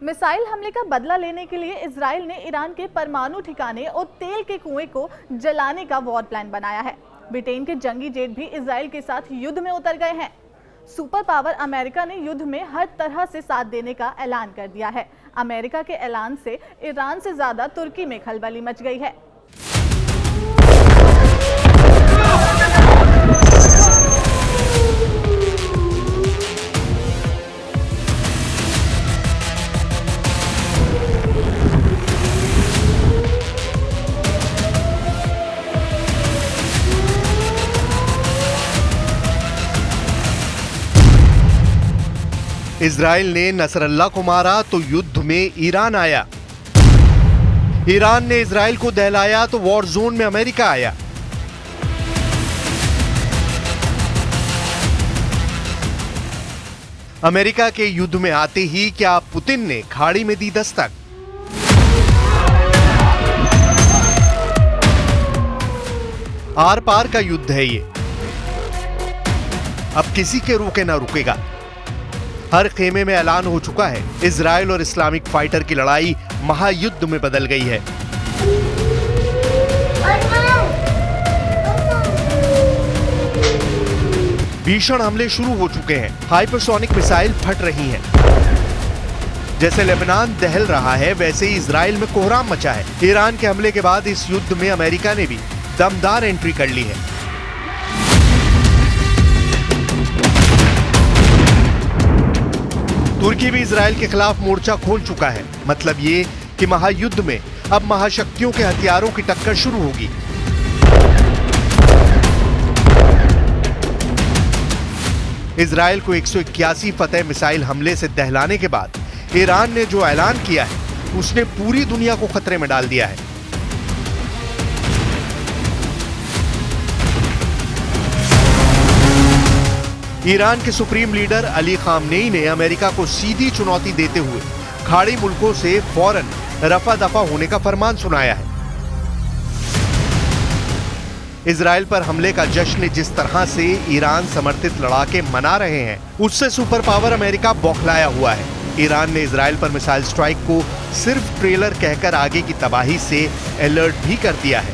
Missile हमले का बदला लेने के लिए इजराइल ने ईरान के परमाणु ठिकाने और तेल के कुएं को जलाने का वॉर प्लान बनाया है। ब्रिटेन के जंगी जेट भी इजराइल के साथ युद्ध में उतर गए हैं। सुपर पावर अमेरिका ने युद्ध में हर तरह से साथ देने का ऐलान कर दिया है। अमेरिका के ऐलान से ईरान से ज्यादा तुर्की में खलबली मच गई है। इजराइल ने नसरल्ला को मारा तो युद्ध में ईरान आया। ईरान ने इजराइल को दहलाया तो वॉर जोन में अमेरिका आया। अमेरिका के युद्ध में आते ही क्या पुतिन ने खाड़ी में दी दस्तक। आर पार का युद्ध है ये, अब किसी के रोके ना रुकेगा। हर खेमे में ऐलान हो चुका है, इजराइल और इस्लामिक फाइटर की लड़ाई महायुद्ध में बदल गई है। भीषण हमले शुरू हो चुके हैं। हाइपरसोनिक मिसाइल फट रही हैं। जैसे लेबनान दहल रहा है, वैसे ही इजराइल में कोहराम मचा है। ईरान के हमले के बाद इस युद्ध में अमेरिका ने भी दमदार एंट्री कर ली है। तुर्की भी इजराइल के खिलाफ मोर्चा खोल चुका है। मतलब ये कि महायुद्ध में अब महाशक्तियों के हथियारों की टक्कर शुरू होगी। इजराइल को 181 फतेह मिसाइल हमले से दहलाने के बाद ईरान ने जो ऐलान किया है, उसने पूरी दुनिया को खतरे में डाल दिया है। ईरान के सुप्रीम लीडर अली खामनेई ने अमेरिका को सीधी चुनौती देते हुए खाड़ी मुल्कों से फौरन रफा दफा होने का फरमान सुनाया है। इजराइल पर हमले का जश्न जिस तरह से ईरान समर्थित लड़ाके मना रहे हैं, उससे सुपर पावर अमेरिका बौखलाया हुआ है। ईरान ने इजराइल पर मिसाइल स्ट्राइक को सिर्फ ट्रेलर कहकर आगे की तबाही से अलर्ट भी कर दिया है।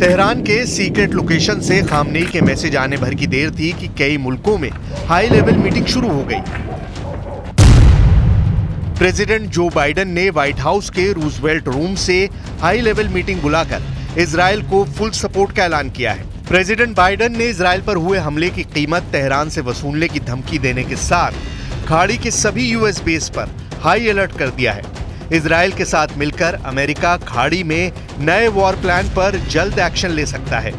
तेहरान के सीक्रेट लोकेशन से खामनेई के मैसेज आने भर की देर थी कि कई मुल्कों में हाई लेवल मीटिंग शुरू हो गई। प्रेसिडेंट जो बाइडेन ने व्हाइट हाउस के रूजवेल्ट रूम से हाई लेवल मीटिंग बुलाकर इजराइल को फुल सपोर्ट का ऐलान किया है। प्रेसिडेंट बाइडेन ने इजराइल पर हुए हमले की कीमत तेहरान से वसूलने की धमकी देने के साथ खाड़ी के सभी यूएस बेस पर हाई अलर्ट कर दिया है। इजराइल के साथ मिलकर अमेरिका खाड़ी में नए वॉर प्लान पर जल्द एक्शन ले सकता है।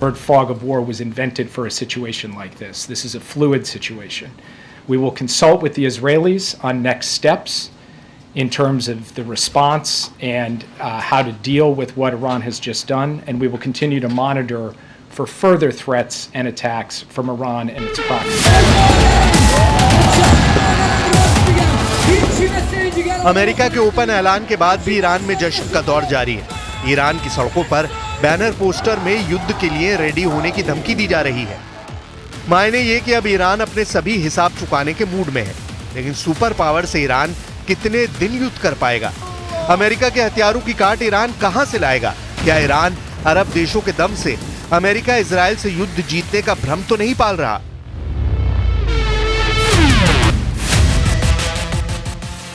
Word fog of war was invented for a situation like this. This is a fluid situation. We will consult with the Israelis on next steps in terms of the response and how to deal with what Iran has just done, and we will continue to monitor for further threats and attacks from Iran and its proxies. America के open ऐलान के बाद भी Iran में जश्न का दौर जारी है। ईरान की सड़कों पर बैनर पोस्टर में युद्ध के लिए रेडी होने की धमकी दी जा रही है। मायने ये कि अब ईरान अपने सभी हिसाब चुकाने के मूड में है। लेकिन सुपर पावर से ईरान कितने दिन युद्ध कर पाएगा? अमेरिका के हथियारों की काट ईरान कहां से लाएगा? क्या ईरान अरब देशों के दम से अमेरिका इजराइल से युद्ध जीतने का भ्रम तो नहीं पाल रहा?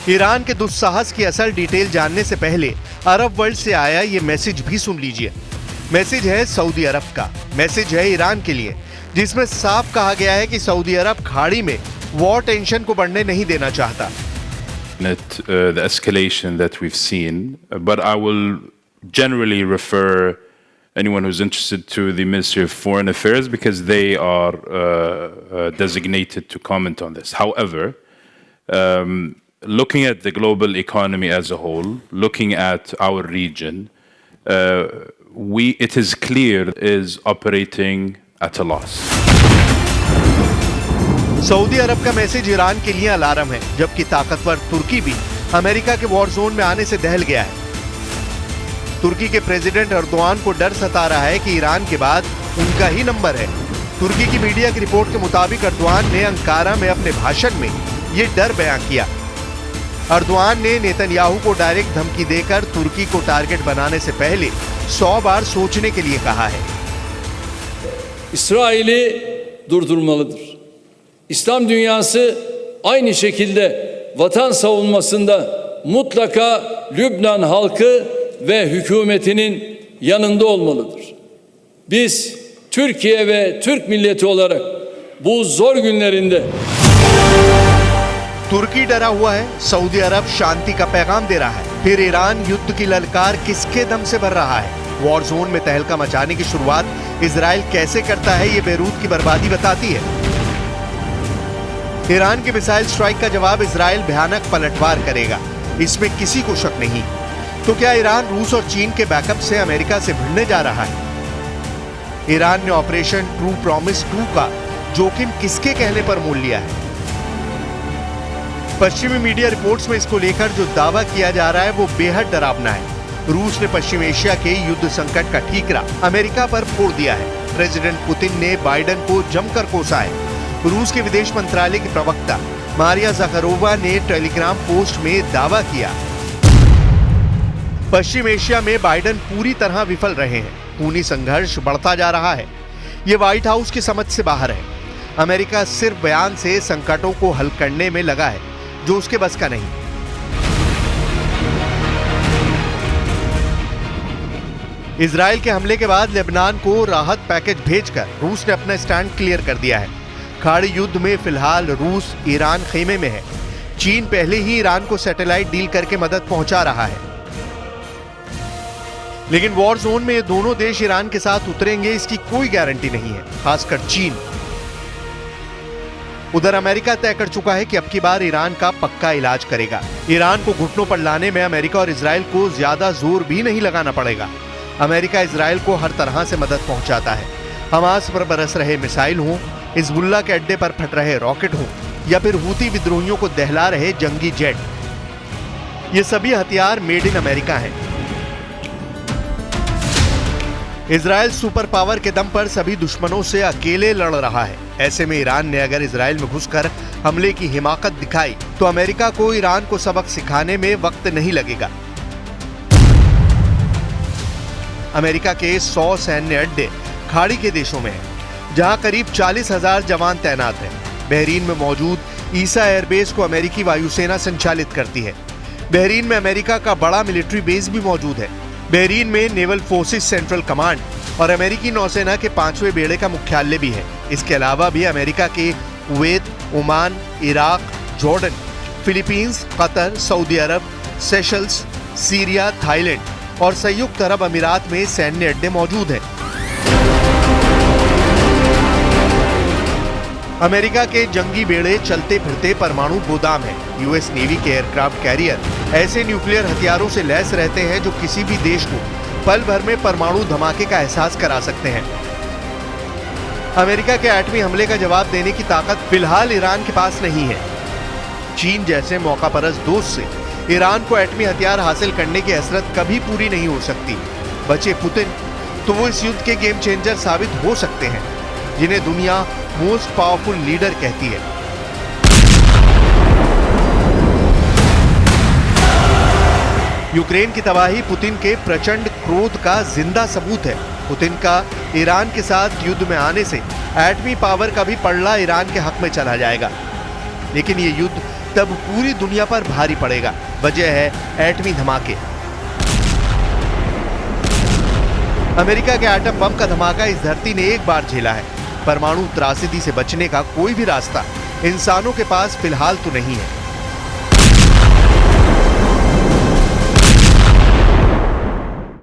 ईरान के दुस्साहस की असल डिटेल जानने से पहले अरब वर्ल्ड से आया ये मैसेज भी सुन लीजिए। मैसेज है सऊदी अरब का, मैसेज है ईरान के लिए, जिसमें साफ कहा गया है कि सऊदी अरब खाड़ी में वॉर टेंशन को बढ़ने नहीं देना चाहता। The escalation that we've seen, but I will generally refer anyone who's interested to the Ministry of Foreign Affairs because they are designated to comment on this. However, looking at the global economy as a whole, looking at our region, it is clear is operating at a loss. Saudi Arab का message Iran के लिए alarm है, जबकि ताकतवर तुर्की भी America के war zone में आने से दहल गया है। तुर्की के प्रेसिडेंट अर्दोआन को डर सता रहा है कि ईरान के बाद उनका ही नंबर है। तुर्की की मीडिया की रिपोर्ट के मुताबिक अर्दोआन ने अंकारा में अपने भाषण में ये डर बयां किया। अर्दोआन ने नेतन्याहू को डायरेक्ट धमकी देकर तुर्की को टारगेट बनाने से पहले 100 बार सोचने के लिए कहा है। İsrail'i durdurmalıdır. İslam dünyası aynı şekilde vatan savunmasında mutlaka Lübnan halkı ve hükümetinin yanında olmalıdır. Biz Türkiye ve Türk milleti olarak bu zor günlerinde तुर्की डरा हुआ है, सऊदी अरब शांति का पैगाम दे रहा है, फिर ईरान युद्ध की ललकार किसके दम से भर रहा है? वॉर जोन में तहलका मचाने की शुरुआत इजराइल कैसे करता है, ये बेरूत की बर्बादी बताती है। ईरान के मिसाइल स्ट्राइक का जवाब इजराइल भयानक पलटवार करेगा, इसमें किसी को शक नहीं। तो क्या ईरान रूस और चीन के बैकअप से अमेरिका से भिड़ने जा रहा है? ईरान ने ऑपरेशन ट्रू प्रॉमिस 2 का जोखिम किसके कहने पर मोल लिया है? पश्चिमी मीडिया रिपोर्ट्स में इसको लेकर जो दावा किया जा रहा है वो बेहद डरावना है। रूस ने पश्चिम एशिया के युद्ध संकट का ठीकरा अमेरिका पर फोड़ दिया है। प्रेसिडेंट पुतिन ने बाइडेन को जमकर कोसा है। रूस के विदेश मंत्रालय की प्रवक्ता मारिया ज़खारोवा ने टेलीग्राम पोस्ट में दावा किया, पश्चिम एशिया में बाइडेन पूरी तरह विफल रहे हैं, खूनी संघर्ष बढ़ता जा रहा है। ये व्हाइट हाउस की समझ से बाहर है। अमेरिका सिर्फ बयान से संकटों को हल करने में लगा है, जो उसके बस का नहीं। इजराइल के हमले के बाद लेबनान को राहत पैकेज भेजकर रूस ने अपना स्टैंड क्लियर कर दिया है। खाड़ी युद्ध में फिलहाल रूस ईरान खेमे में है। चीन पहले ही ईरान को सैटेलाइट डील करके मदद पहुंचा रहा है, लेकिन वॉर जोन में ये दोनों देश ईरान के साथ उतरेंगे इसकी कोई गारंटी नहीं है, खासकर चीन। उधर अमेरिका तय कर चुका है कि अब की बार ईरान का पक्का इलाज करेगा। ईरान को घुटनों पर लाने में अमेरिका और इजराइल को ज्यादा जोर भी नहीं लगाना पड़ेगा। अमेरिका इजराइल को हर तरह से मदद पहुंचाता है। हमास पर बरस रहे मिसाइल हों, हिजबुल्लाह के अड्डे पर फट रहे रॉकेट हों, या फिर हूती विद्रोहियों को दहला रहे जंगी जेट, ये सभी हथियार मेड इन अमेरिका हैं। इजराइल सुपर पावर के दम पर सभी दुश्मनों से अकेले लड़ रहा है। ऐसे में ईरान ने अगर इजराइल में घुसकर हमले की हिमाकत दिखाई तो अमेरिका को ईरान को सबक सिखाने में वक्त नहीं लगेगा। अमेरिका के 100 सैन्य अड्डे खाड़ी के देशों में हैं, जहां करीब 40,000 जवान तैनात हैं। बहरीन में मौजूद ईसा एयरबेस को अमेरिकी वायुसेना संचालित करती है। बहरीन में अमेरिका का बड़ा मिलिट्री बेस भी मौजूद है। बहरीन में नेवल फोर्सेस सेंट्रल कमांड और अमेरिकी नौसेना के 5वें बेड़े का मुख्यालय भी है। इसके अलावा भी अमेरिका के Kuwait, Oman, Iraq, Jordan, Philippines, Qatar, Saudi Arab, Seychelles, Syria, Thailand और संयुक्त अरब अमीरात में सैन्य अड्डे मौजूद हैं। अमेरिका के जंगी बेड़े चलते फिरते परमाणु गोदाम है। यूएस नेवी के एयरक्राफ्ट कैरियर ऐसे न्यूक्लियर हथियारों से लैस रहते हैं जो किसी भी देश को पल भर में परमाणु धमाके का एहसास करा सकते हैं। अमेरिका के एटमी हमले का जवाब देने की ताकत फिलहाल ईरान के पास नहीं है। चीन जैसे मौकापरस्त दोस्त से ईरान को एटमी हथियार हासिल करने की हसरत कभी पूरी नहीं हो सकती। बचे पुतिन तो वो इस युद्ध के गेम चेंजर साबित हो सकते हैं, जिन्हें दुनिया मोस्ट पावरफुल लीडर कहती है। यूक्रेन की तबाही पुतिन के प्रचंड क्रोध का जिंदा सबूत है। पुतिन का ईरान के साथ युद्ध में आने से एटमी पावर का भी पलड़ा ईरान के हक में चला जाएगा, लेकिन ये युद्ध तब पूरी दुनिया पर भारी पड़ेगा। वजह है एटमी धमाके। अमेरिका के एटम बम का धमाका इस धरती ने एक बार झेला है। परमाणु त्रासदी से बचने का कोई भी रास्ता इंसानों के पास फिलहाल तो नहीं है।